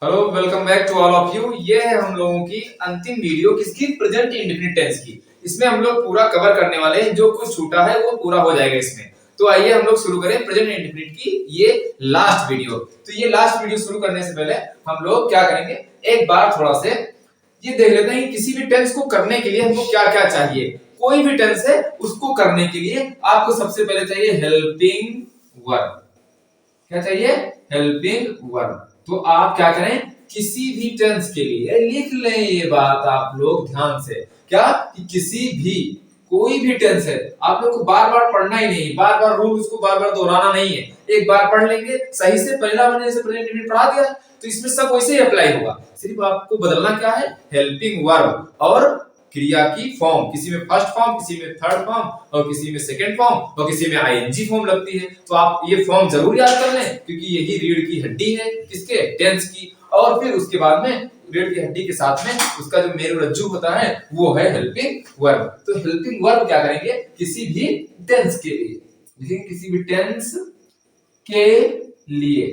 Hello welcome back to all of you. ये है हम लोगों की अंतिम वीडियो किसकी, प्रेजेंट इंडेफिनिट टेंस की। इसमें हम लोग पूरा कवर करने वाले हैं, जो कुछ छूटा है वो पूरा हो जाएगा इसमें। तो आइए हम लोग शुरू करें प्रेजेंट इंडेफिनिट की ये लास्ट वीडियो। तो ये लास्ट वीडियो शुरू करने से पहले हम लोग क्या करेंगे, एक बार थोड़ा से ये देख लेते हैं कि किसी भी टेंस को करने के लिए हमको क्या क्या चाहिए। कोई भी टेंस है उसको करने के लिए आपको सबसे पहले चाहिए हेल्पिंग वर्ब। क्या चाहिए? Helping verb. तो आप क्या करें, किसी भी टेंस के लिए लिख लें ये बात आप लोग ध्यान से। क्या कि किसी भी कोई भी टेंस है, आप लोग को बार बार पढ़ना ही नहीं, बार बार रूल उसको बार बार दोहराना नहीं है। एक बार पढ़ लेंगे सही से, पहला मैंने जैसे प्रेजेंट इंडेफिनिट पढ़ा दिया तो इसमें सब वैसे ही अप्लाई होगा। सिर्फ आपको बदलना क्या है, हेल्पिंग वर्ब और क्रिया की फॉर्म। किसी में फर्स्ट फॉर्म, किसी में थर्ड फॉर्म और किसी में सेकंड फॉर्म और किसी में आईएनजी फॉर्म लगती है। तो आप ये फॉर्म जरूर याद कर लें, क्योंकि यही रीढ़ की हड्डी है किसके, टेंस की। और फिर उसके बाद में रीढ़ की हड्डी के साथ में उसका जो मेरुरज्जु होता है वो है हेल्पिंग वर्ब। तो हेल्पिंग वर्ब क्या करेंगे, किसी भी टेंस के लिए लिखेंगे, किसी भी टेंस के लिए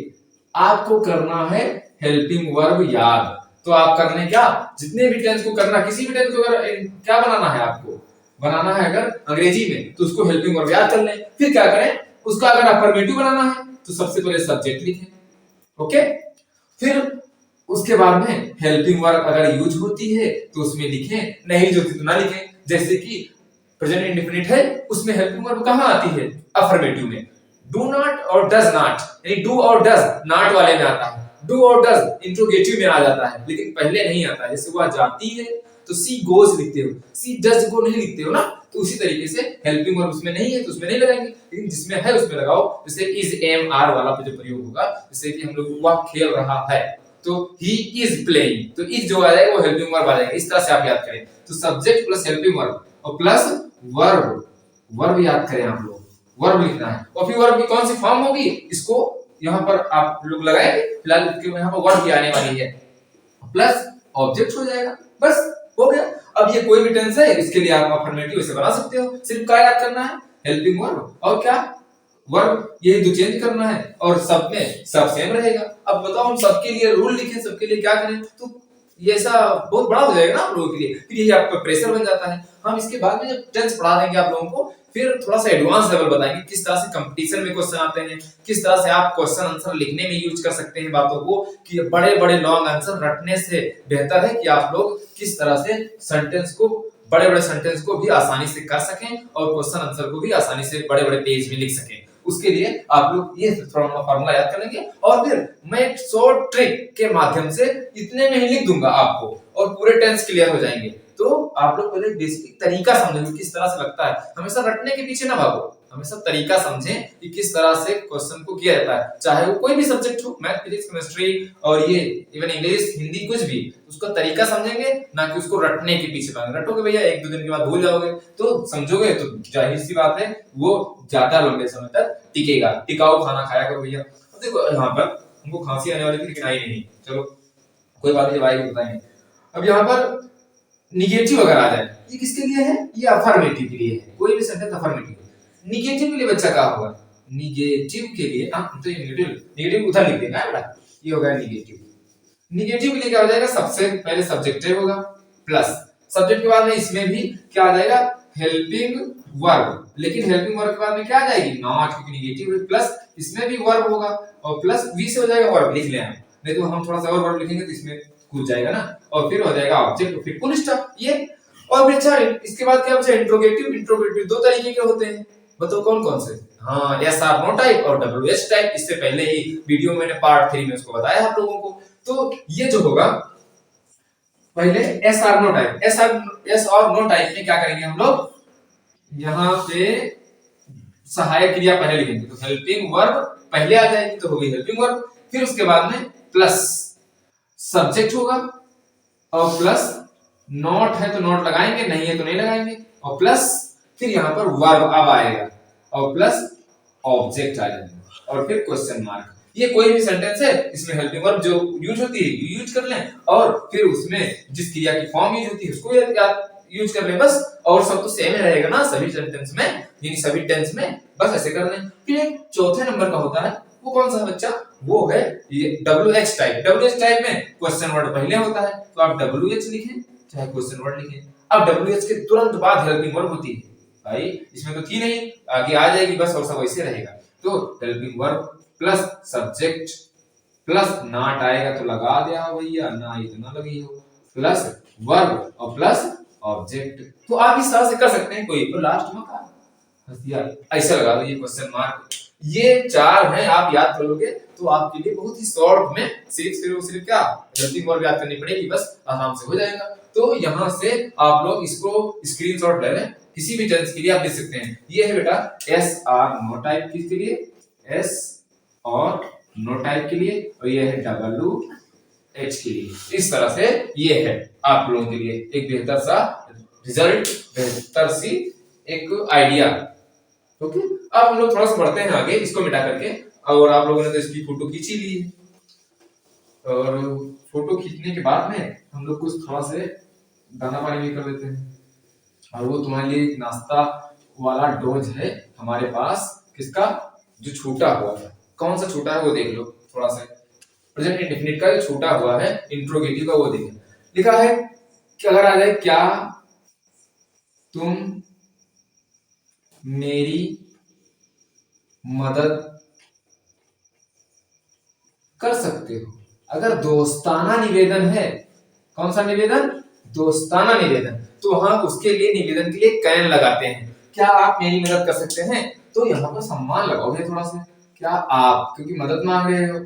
आपको करना है हेल्पिंग वर्ब याद। तो आप करने क्या, जितने भी टेंस को करना, किसी भी टेंस को अगर क्या बनाना है, आपको बनाना है अगर अंग्रेजी में तो उसको हेल्पिंग वर्ब याद कर लें। फिर क्या करें, उसका अगर अफर्मेटिव बनाना है तो सबसे पहले सब्जेक्ट लिखें। ओके, फिर उसके बाद में हेल्पिंग वर्ब अगर यूज होती है तो उसमें लिखें, नहीं यूज होती तो ना लिखें। जैसे कि प्रेजेंट इंडेफिनिट है, उसमें हेल्पिंग वर्ब कहां आती है, अफर्मेटिव में। डू नॉट और डज नॉट, यानी डू और डज नॉट वाले में आता है, डू और डज इंट्रोगेटिव में आ जाता है, लेकिन पहले नहीं आता है। जैसे वह जाती है तो सी गोज लिखते हो, सी डज को नहीं लिखते हो ना। तो उसी तरीके से हेल्पिंग वर्ब उसमें नहीं है तो उसमें नहीं लगाएंगे, लेकिन जिसमें है उसमें लगाओ। जैसे इज एम आर वाला जो प्रयोग होगा, जैसे कि हम लोग वह खेल रहा है तो ही इज प्लेइंग, तो इज जो आ जाएगा वो हेल्पिंग वर्ब आ जाएगा। इस तरह से आप याद करें। तो सब्जेक्ट प्लस हेल्पिंग वर्ब और प्लस वर्ब, वर्ब याद करें आप लोग, वर्ब लिखना है। और फिर वर्ब की कौन सी फॉर्म होगी, इसको यहाँ पर आप लोग लगाएंगे। फिलहाल यहाँ पर वर्ब की आने वाली है, प्लस ऑब्जेक्ट हो जाएगा, बस हो गया। अब ये कोई भी टेंस है, इसके लिए आप अफर्मेटिव ऐसे बना सकते हो। सिर्फ क्या याद करना है, हेल्पिंग वर्ब और क्या, वर्ब, यही दो चेंज करना है और सब में सब सेम रहेगा। अब बताओ हम सबके लिए रूल लिखें, सबके लिए क्या करें, तो ये ऐसा बहुत बड़ा हो जाएगा ना आप लोगों के लिए, फिर यही आपका प्रेशर बन जाता है। हम इसके बाद में जब टेंस पढ़ा देंगे आप लोगों को, फिर थोड़ा सा एडवांस लेवल बताएंगे, किस तरह से कंपटीशन में क्वेश्चन आते हैं, किस तरह से आप क्वेश्चन आंसर लिखने में यूज कर सकते हैं बातों को, कि बड़े बड़े लॉन्ग आंसर रटने से बेहतर है कि आप लोग किस तरह से सेंटेंस को, बड़े बड़े सेंटेंस को भी आसानी से कर सकें और क्वेश्चन आंसर को भी आसानी से बड़े बड़े पेज में लिख सकें। उसके लिए आप लोग ये फॉर्मूला याद कर लेंगे। और फिर मैं एक शॉर्ट ट्रिक के माध्यम से इतने में ही लिख दूंगा आपको और पूरे टेंस क्लियर हो जाएंगे। तो आप लोग पहले बेसिक तरीका समझेंगे किस तरह से लगता है, हमेशा रटने के पीछे ना भागो, हमेशा तरीका समझें कि किस तरह से क्वेश्चन को किया जाता है। चाहे वो कोई भी सब्जेक्ट हो, मैथ, फिजिक्स, केमिस्ट्री और ये इवन इंग्लिश, हिंदी, कुछ भी, उसका तरीका समझेंगे, ना कि उसको रटने के पीछे भागेंगे। रटोगे भैया एक दो दिन के बाद भूल जाओगे, तो समझोगे तो जाहिर सी बात है वो ज्यादा लंबे समय तक टिकेगा। टिकाऊ खाना खाया करो भैया। देखो यहाँ पर हमको खांसी आने वाली थी लेकिन आई नहीं, चलो कोई बात नहीं, जब आएगी बताएंगे। अब यहाँ पर निगेटिव अगर आ जाए, ये किसके लिए है, ये अफर्मेटिव के लिए है। कोई भी सेंटेंस अफर्मेटिव, निगेटिव के लिए बच्चा क्या होगा, निगेटिव के लिए तो ये नेगेटिव, नेगेटिव उधर लिख देना है बेटा, ये हो गया निगेटिव। निगेटिव के लिए क्या हो जाएगा, सबसे पहले सब्जेक्टिव होगा, प्लस सब्जेक्ट के बाद में इसमें भी क्या आ जाएगा, हेल्पिंग वर्ब। लेकिन हेल्पिंग वर्ब के बाद में क्या आ जाएगी, नॉट, क्योंकि निगेटिव है, प्लस इसमें भी वर्ब होगा और प्लस वी से हो जाएगा वर्ब, लिख लेना। नहीं तो हम थोड़ा सा और वर्ब लिखेंगे तो इसमें कूद जाएगा ना। और फिर हो जाएगा ऑब्जेक्ट, फिर फुल स्टॉप। ये और भी अच्छा, इसके बाद क्या बचा, इंट्रोगेटिव। इंट्रोगेटिव दो तरीके के होते हैं, बताओ कौन कौन से। हाँ, एस आर नो टाइप और डब्ल्यू एच टाइप। इससे पहले ही वीडियो मैंने पार्ट 3 में उसको बताया आप लोगों को। तो ये जो होगा, पहले yes or no type, yes और नो टाइप में क्या करेंगे हम लोग, यहाँ पे सहायक क्रिया पहले लिखेंगे, तो हेल्पिंग वर्ब पहले आ जाएगी, तो होगी हेल्पिंग वर्ब। फिर उसके बाद में प्लस सब्जेक्ट होगा और प्लस नॉट है तो नॉट लगाएंगे, नहीं है तो नहीं लगाएंगे, और प्लस फिर यहाँ पर वर्ब अब आएगा और प्लस ऑब्जेक्ट आ जाएगा और फिर क्वेश्चन मार्क। ये कोई भी सेंटेंस है, इसमें हेल्पिंग वर्ब जो यूज होती है यूज कर लें, और फिर उसमें जिस क्रिया की फॉर्म यूज होती है उसको याद यूज कर लें बस। और सब तो सेम ही रहेगा ना सभी सेंटेंस में, यानी सभी टेंस में, बस ऐसे कर लें। फिर एक चौथे नंबर का होता है, वो कौन सा बच्चा, वो है ये WH टाइप। WH टाइप में क्वेश्चन वर्ड पहले होता है, तो आप WH लिखें चाहे क्वेश्चन वर्ड लिखें। अब WH के तुरंत बाद हेल्पिंग वर्ब होती है भाई, इसमें तो थी नहीं, आगे आ जाएगी बस, और सब वैसे रहेगा। तो helping verb plus subject plus not आएगा तो लगा दिया भैया, ना इतना लगी हो, प्लस वर्ब और प्लस ऑब्जेक्ट। तो आप इस तरह से कर सकते हैं, कोई तो लास्ट में का हथियार ऐसा लगा दो, ये क्वेश्चन मार्क। ये चार हैं, आप याद कर लोगे तो आपके लिए बहुत ही शॉर्ट में सिर्फ क्या हेल्पिंग वर्ब याद करनी पड़ेगी, बस आराम से हो जाएगा। तो यहाँ से आप लोग इसको स्क्रीनशॉट ले लें, किसी भी टेंस के लिए आप लिख सकते हैं। ये है बेटा एस आर नो टाइप के लिए, एस और नो टाइप के लिए, और ये है डब्ल्यू एच के लिए। इस तरह से ये है आप लोगों के लिए एक बेहतर सा रिजल्ट, बेहतर सी एक आइडिया। ओके, अब हम लोग थोड़ा सा बढ़ते हैं आगे इसको मिटा करके, और आप लोगों ने तो इसकी फोटो खींच ही ली है, और फोटो खींचने के बाद में हम लोग कुछ थोड़ा से दाना पानी भी कर लेते हैं। और वो तुम्हारे लिए नाश्ता वाला डोज है हमारे पास, किसका, जो छूटा हुआ है। कौन सा छूटा है वो देख लो थोड़ा सा, प्रेजेंट इंडेफिनिट का जो छूटा हुआ है इंट्रोगेटिव का, वो देखें। लिखा है कि अगर आ जाए, क्या तुम मेरी मदद कर सकते हो। अगर दोस्ताना निवेदन है, कौन सा निवेदन, दोस्ताना निवेदन, तो हम उसके लिए निवेदन के लिए कैन लगाते हैं। क्या आप मेरी मदद कर सकते हैं, तो यहाँ पर सम्मान लगाओगे थोड़ा सा, क्या आप, क्योंकि मदद मांग रहे हो,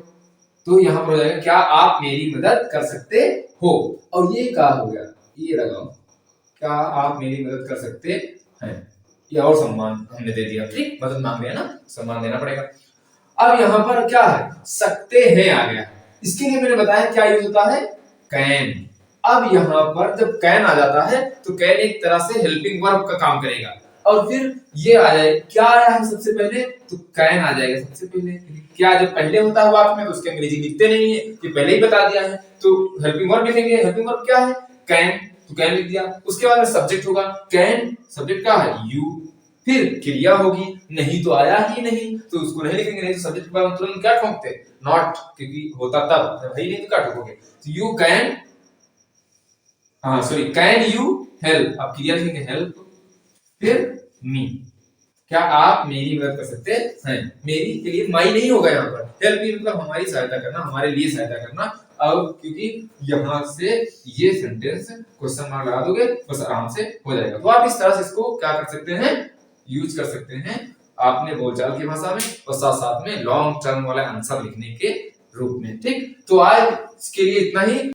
तो यहाँ पर हो जाएगा क्या आप मेरी मदद कर सकते हो। और ये क्या हो गया, ये लगाओ, क्या आप मेरी मदद कर सकते हैं, ये और सम्मान हमने दे दिया। ठीक, मदद मांग रहे हैं ना, सम्मान देना पड़ेगा। अब यहाँ पर क्या है, सकते हैं आ गया, इसके लिए मैंने बताया क्या यूज होता है, कैन। अब यहाँ पर जब कैन आ जाता है तो कैन एक तरह से हेल्पिंग वर्ब का काम करेगा, और फिर ये आ जाए, क्या आया है सबसे पहले, तो कैन आ जाएगा सबसे पहले। क्या जब पहले होता है वाक्य में तो उसके अंग्रेजी लिखते नहीं है, कि पहले ही बता दिया है, तो हेल्पिंग वर्ब लिखेंगे। हेल्पिंग वर्ब क्या है, कैन, तो कैन लिख दिया। उसके बाद में सब्जेक्ट होगा, कैन सब्जेक्ट क्या है, यू, फिर क्रिया होगी, नहीं तो आया ही नहीं तो उसको नहीं लिखेंगे, नहीं तो सब्जेक्ट के बाद तुरंत क्या ठोकते, नॉट, क्योंकि होता तब भाई, नहीं तो क्या ठोकोगे, तो यू कैन, हाँ सॉरी, कैन यू हेल्प, आप क्रिया लिखेंगे हेल्प, फिर मी, क्या आप मेरी मदद कर सकते हैं। मेरी के लिए माई नहीं होगा यहाँ पर, हेल्प भी मतलब हमारी सहायता करना, हमारे लिए सहायता करना। अब क्योंकि यहाँ से ये सेंटेंस क्वेश्चन मार्क लगा दोगे बस आराम से हो जाएगा। तो आप इस तरह से इसको क्या कर सकते हैं, यूज कर सकते हैं आपने बोलचाल की भाषा में, और साथ साथ में लॉन्ग टर्म वाला आंसर लिखने के रूप में। ठीक, तो आज इसके लिए इतना ही।